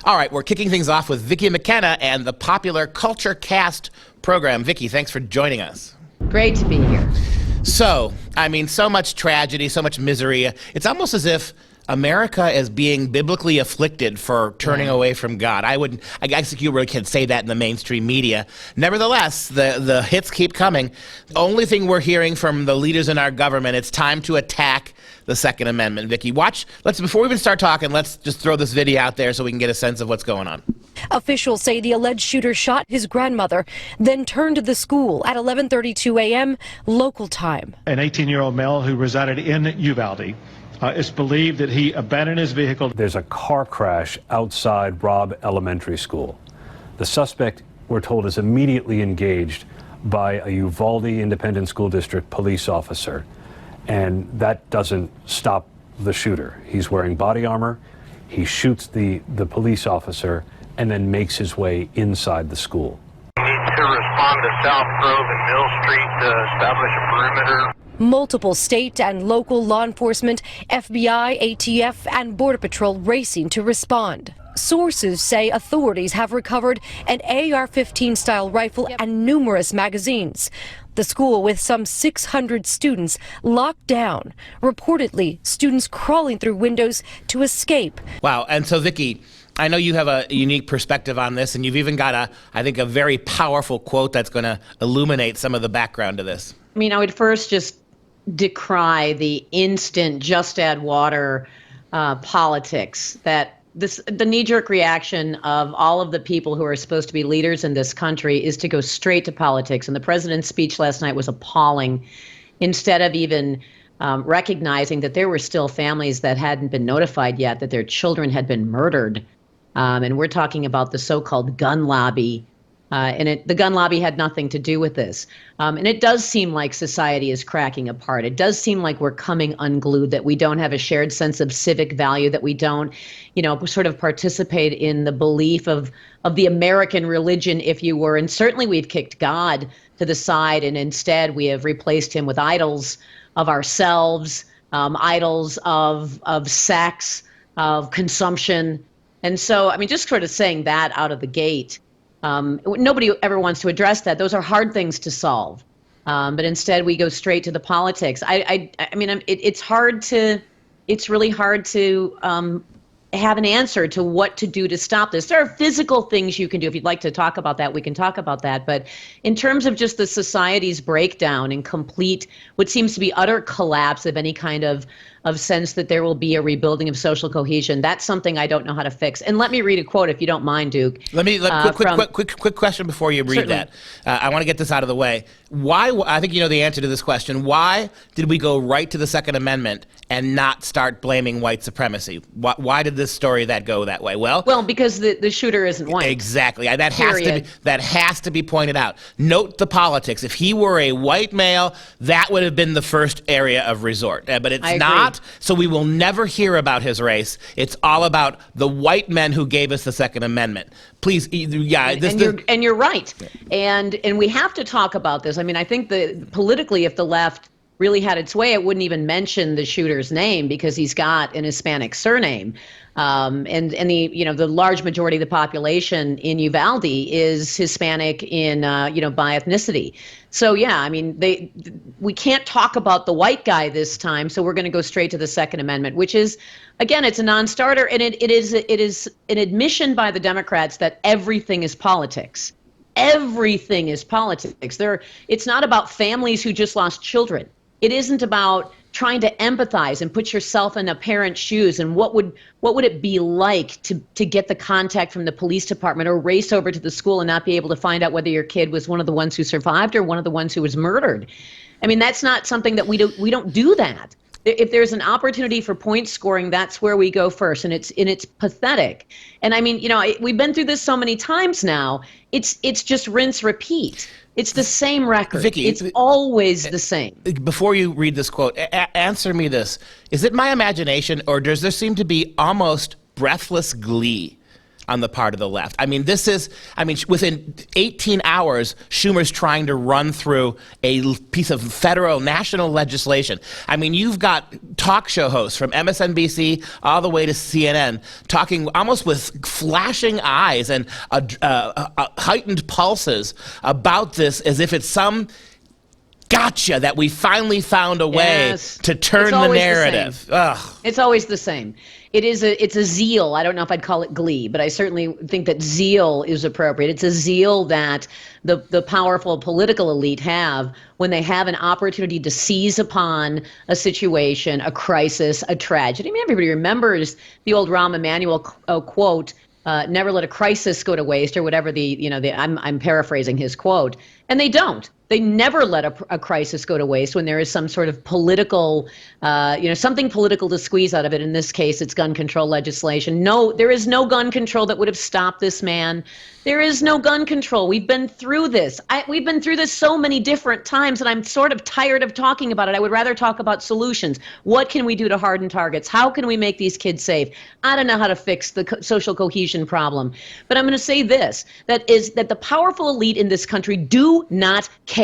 All right, we're kicking things off with Vicki McKenna and the popular Culture Cast program. Vicki, thanks for joining us. Great to be here. So, I mean, so much tragedy, so much misery. It's almost as if America is being biblically afflicted for turning away from God. I guess you really can't say that in the mainstream media. Nevertheless, the hits keep coming. The only thing we're hearing from the leaders in our government, it's time to attack the Second Amendment. Vicki, before we even start talking, let's just throw this video out there so we can get a sense of what's going on. Officials say the alleged shooter shot his grandmother, then turned to the school at 11:32 a.m. local time. An 18-year-old male who resided in Uvalde. It's believed that he abandoned his vehicle. There's a car crash outside Robb Elementary School. The suspect, we're told, is immediately engaged by a Uvalde Independent School District police officer. And that doesn't stop the shooter. He's wearing body armor. He shoots the police officer and then makes his way inside the school. We need to respond to South Grove and Mill Street to establish a perimeter. Multiple state and local law enforcement, FBI, ATF, and Border Patrol racing to respond. Sources say authorities have recovered an AR-15 style rifle and numerous magazines. The school, with some 600 students, locked down. Reportedly, students crawling through windows to escape. Wow. And so, Vicki, I know you have a unique perspective on this, and you've even got I think a very powerful quote that's going to illuminate some of the background to this. I mean, I would first just decry the instant just add water politics that the knee-jerk reaction of all of the people who are supposed to be leaders in this country is to go straight to politics. And the president's speech last night was appalling. Instead of even recognizing that there were still families that hadn't been notified yet that their children had been murdered. And we're talking about the so-called gun lobby. The gun lobby had nothing to do with this. And it does seem like society is cracking apart. It does seem like we're coming unglued, that we don't have a shared sense of civic value, that we don't, sort of participate in the belief of the American religion, if you were. And certainly we've kicked God to the side, and instead we have replaced him with idols of ourselves, idols of sex, of consumption. And so, I mean, just sort of saying that out of the gate. Nobody ever wants to address that. Those are hard things to solve. But instead we go straight to the politics. I mean, it's really hard to have an answer to what to do to stop this. There are physical things you can do. If you'd like to talk about that, we can talk about that. But in terms of just the society's breakdown and complete, what seems to be utter collapse of any kind of sense that there will be a rebuilding of social cohesion, that's something I don't know how to fix. And let me read a quote, if you don't mind, Duke. Quick question before you read Certainly. that. I want to get this out of the way. Why? I think you know the answer to this question. Why did we go right to the Second Amendment and not start blaming white supremacy? Why did this story go that way? Well, because the shooter isn't white. Exactly. That has to be pointed out. Note the politics. If he were a white male, that would have been the first area of resort. But it's not. So we will never hear about his race. It's all about the white men who gave us the Second Amendment. Please, and you're right. And we have to talk about this. I mean, I think politically, if the left really had its way, it wouldn't even mention the shooter's name because he's got an Hispanic surname. And the large majority of the population in Uvalde is Hispanic in by ethnicity. So yeah, I mean we can't talk about the white guy this time, so we're going to go straight to the Second Amendment, which is, again, it's a non-starter, and it is an admission by the Democrats that everything is politics. Everything is politics. It's not about families who just lost children. It isn't about trying to empathize and put yourself in a parent's shoes and what would it be like to get the contact from the police department or race over to the school and not be able to find out whether your kid was one of the ones who survived or one of the ones who was murdered. I mean, that's not something that we don't do that. If there's an opportunity for point scoring, that's where we go first, and it's pathetic. And I mean, we've been through this so many times now. It's just rinse repeat. It's the same record. Vicki, it's always the same. Before you read this quote, answer me this. Is it my imagination, or does there seem to be almost breathless glee on the part of the left. I mean, within 18 hours, Schumer's trying to run through a piece of federal national legislation. I mean, you've got talk show hosts from MSNBC all the way to CNN talking almost with flashing eyes and heightened pulses about this as if it's some gotcha that we finally found a way to turn the narrative. It's always the same. It's a zeal. I don't know if I'd call it glee, but I certainly think that zeal is appropriate. It's a zeal that the powerful political elite have when they have an opportunity to seize upon a situation, a crisis, a tragedy. I mean, everybody remembers the old Rahm Emanuel quote, never let a crisis go to waste, or whatever I'm paraphrasing his quote. And they don't. They never let a crisis go to waste when there is some sort of political, something political to squeeze out of it. In this case, it's gun control legislation. No, there is no gun control that would have stopped this man. There is no gun control. We've been through this. We've been through this so many different times, and I'm sort of tired of talking about it. I would rather talk about solutions. What can we do to harden targets? How can we make these kids safe? I don't know how to fix the social cohesion problem. But I'm going to say this, that the powerful elite in this country do not care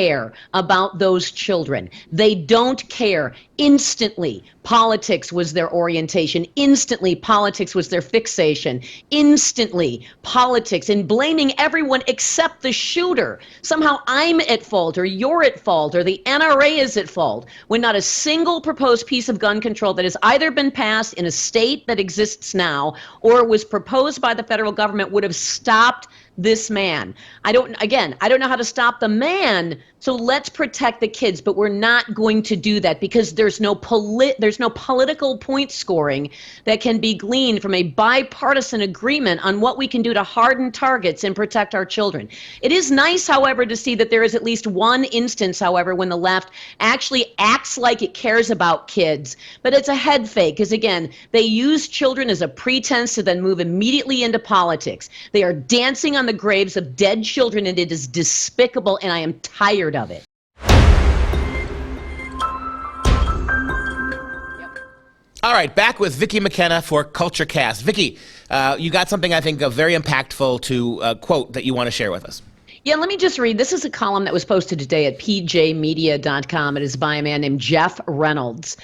about those children. They don't care. Instantly, politics was their orientation. Instantly, politics was their fixation. Instantly, politics, and blaming everyone except the shooter. Somehow I'm at fault, or you're at fault, or the NRA is at fault, when not a single proposed piece of gun control that has either been passed in a state that exists now or was proposed by the federal government would have stopped this man. I don't know how to stop the man, so let's protect the kids, but we're not going to do that because there's no political point scoring that can be gleaned from a bipartisan agreement on what we can do to harden targets and protect our children. It is nice, however, to see that there is at least one instance, however, when the left actually acts like it cares about kids, but it's a head fake because, again, they use children as a pretense to then move immediately into politics. They are dancing on the graves of dead children, and it is despicable, and I am tired of it. All right, back with Vicki McKenna for Culture Cast. Vicki, you got something I think very impactful to quote that you want to share with us. Yeah, let me just read. This is a column that was posted today at pjmedia.com. It is by a man named Jeff Reynolds.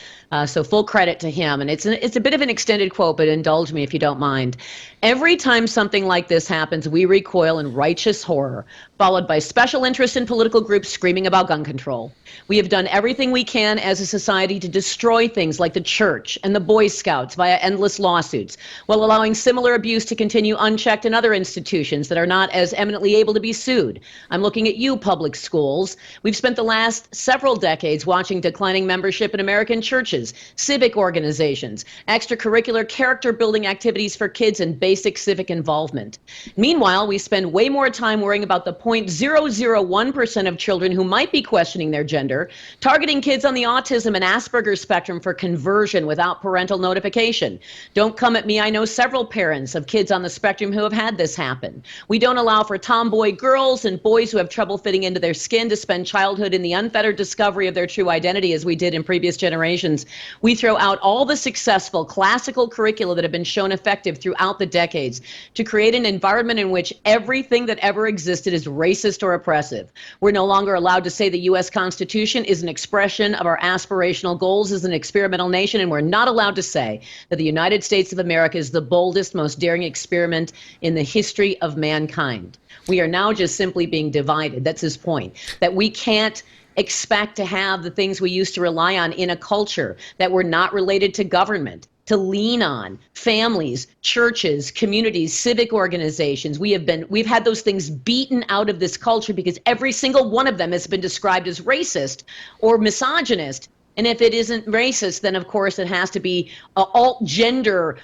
So full credit to him. And it's a bit of an extended quote, but indulge me if you don't mind. Every time something like this happens, we recoil in righteous horror, followed by special interest in political groups screaming about gun control. We have done everything we can as a society to destroy things like the church and the Boy Scouts via endless lawsuits, while allowing similar abuse to continue unchecked in other institutions that are not as eminently able to be sued. I'm looking at you, public schools. We've spent the last several decades watching declining membership in American churches, civic organizations, extracurricular character-building activities for kids, and basic civic involvement. Meanwhile, we spend way more time worrying about the 0.001% of children who might be questioning their gender, targeting kids on the autism and Asperger's spectrum for conversion without parental notification. Don't come at me. I know several parents of kids on the spectrum who have had this happen. We don't allow for tomboy girls and boys who have trouble fitting into their skin to spend childhood in the unfettered discovery of their true identity as we did in previous generations. We throw out all the successful classical curricula that have been shown effective throughout the decades to create an environment in which everything that ever existed is racist or oppressive. We're no longer allowed to say the U.S. Constitution is an expression of our aspirational goals as an experimental nation, and we're not allowed to say that the United States of America is the boldest, most daring experiment in the history of mankind. We are now just simply being divided. That's his point, that we can't expect to have the things we used to rely on in a culture that were not related to government, to lean on families, churches, communities, civic organizations. We've had those things beaten out of this culture because every single one of them has been described as racist or misogynist. And if it isn't racist, then of course it has to be alt-gender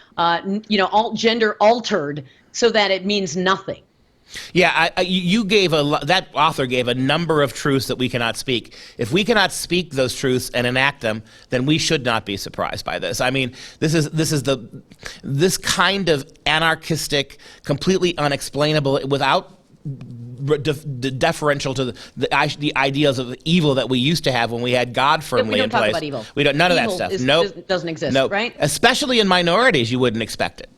altered so that it means nothing. Yeah, that author gave a number of truths that we cannot speak. If we cannot speak those truths and enact them, then we should not be surprised by this. I mean, this kind of anarchistic, completely unexplainable, without deferential to the ideas of evil that we used to have when we had God firmly in place. We don't talk about evil. We don't. None of that stuff. Doesn't exist, nope. right? Especially in minorities, you wouldn't expect it.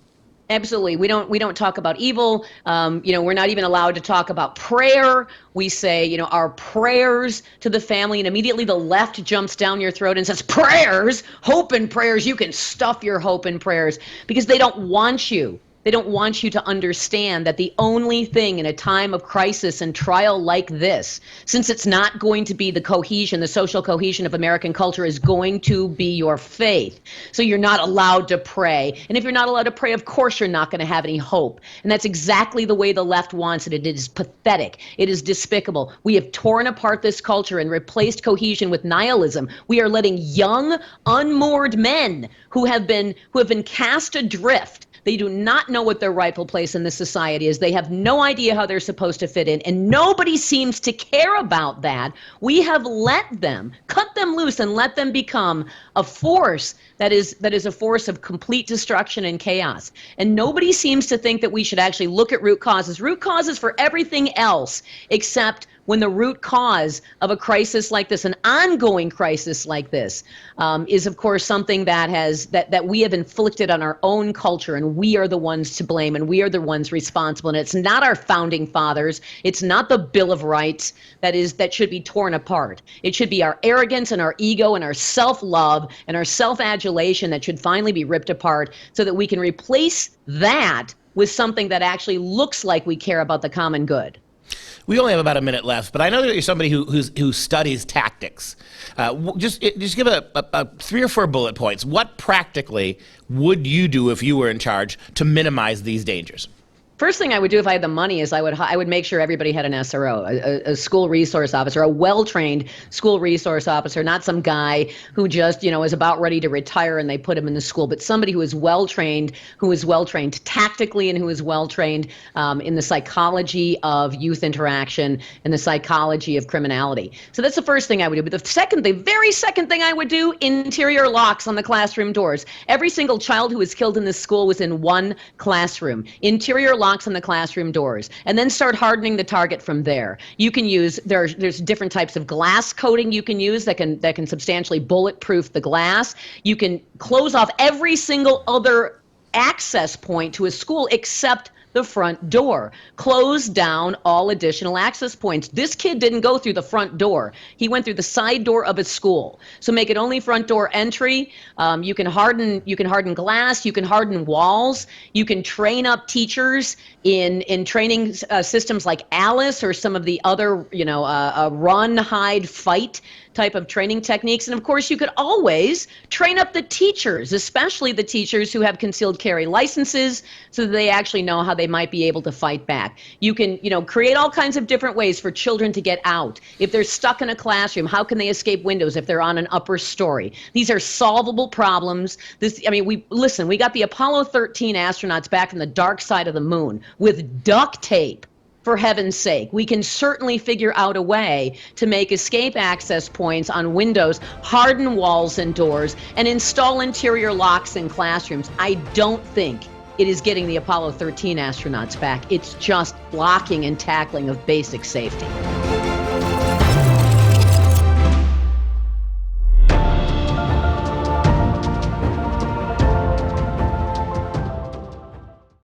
Absolutely. We don't talk about evil. We're not even allowed to talk about prayer. We say, our prayers to the family, and immediately the left jumps down your throat and says, prayers, hope and prayers. You can stuff your hope and prayers, because they don't want you. They don't want you to understand that the only thing in a time of crisis and trial like this, since it's not going to be the cohesion, the social cohesion of American culture, is going to be your faith. So you're not allowed to pray. And if you're not allowed to pray, of course you're not going to have any hope. And that's exactly the way the left wants it. It is pathetic. It is despicable. We have torn apart this culture and replaced cohesion with nihilism. We are letting young, unmoored men who have been cast adrift. They do not know what their rightful place in this society is. They have no idea how they're supposed to fit in, and nobody seems to care about that. We have let them, cut them loose and let them become a force that is a force of complete destruction and chaos. And nobody seems to think that we should actually look at root causes for everything else, except when the root cause of a crisis like this, an ongoing crisis like this, is of course something that we have inflicted on our own culture, and we are the ones to blame, and we are the ones responsible. And it's not our founding fathers, it's not the Bill of Rights that should be torn apart. It should be our arrogance and our ego and our self-love and our self-adulation that should finally be ripped apart, so that we can replace that with something that actually looks like we care about the common good. We only have about a minute left, but I know that you're somebody who studies tactics. Just give a 3 or 4 bullet points. What practically would you do if you were in charge to minimize these dangers? First thing I would do if I had the money is I would make sure everybody had an SRO, a school resource officer, a well-trained school resource officer, not some guy who just, is about ready to retire and they put him in the school, but somebody who is well-trained tactically, and who is well-trained in the psychology of youth interaction and the psychology of criminality. So that's the first thing I would do. But the very second thing I would do, interior locks on the classroom doors. Every single child who was killed in this school was in one classroom. Interior locks on the classroom doors, and then start hardening the target from there. You can use, there's different types of glass coating you can use that can substantially bulletproof the glass. You can close off every single other access point to a school except the front door. Close down all additional access points. This kid didn't go through the front door. He went through the side door of a school. So make it only front door entry. You can harden glass. You can harden walls. You can train up teachers in training systems like Alice or some of the other, run, hide, fight type of training techniques. And of course, you could always train up the teachers, especially the teachers who have concealed carry licenses, so that they actually know how they might be able to fight back. You can, create all kinds of different ways for children to get out. If they're stuck in a classroom, how can they escape windows if they're on an upper story? These are solvable problems. We got the Apollo 13 astronauts back from the dark side of the moon with duct tape. For heaven's sake, we can certainly figure out a way to make escape access points on windows, harden walls and doors, and install interior locks in classrooms. I don't think it is getting the Apollo 13 astronauts back. It's just blocking and tackling of basic safety.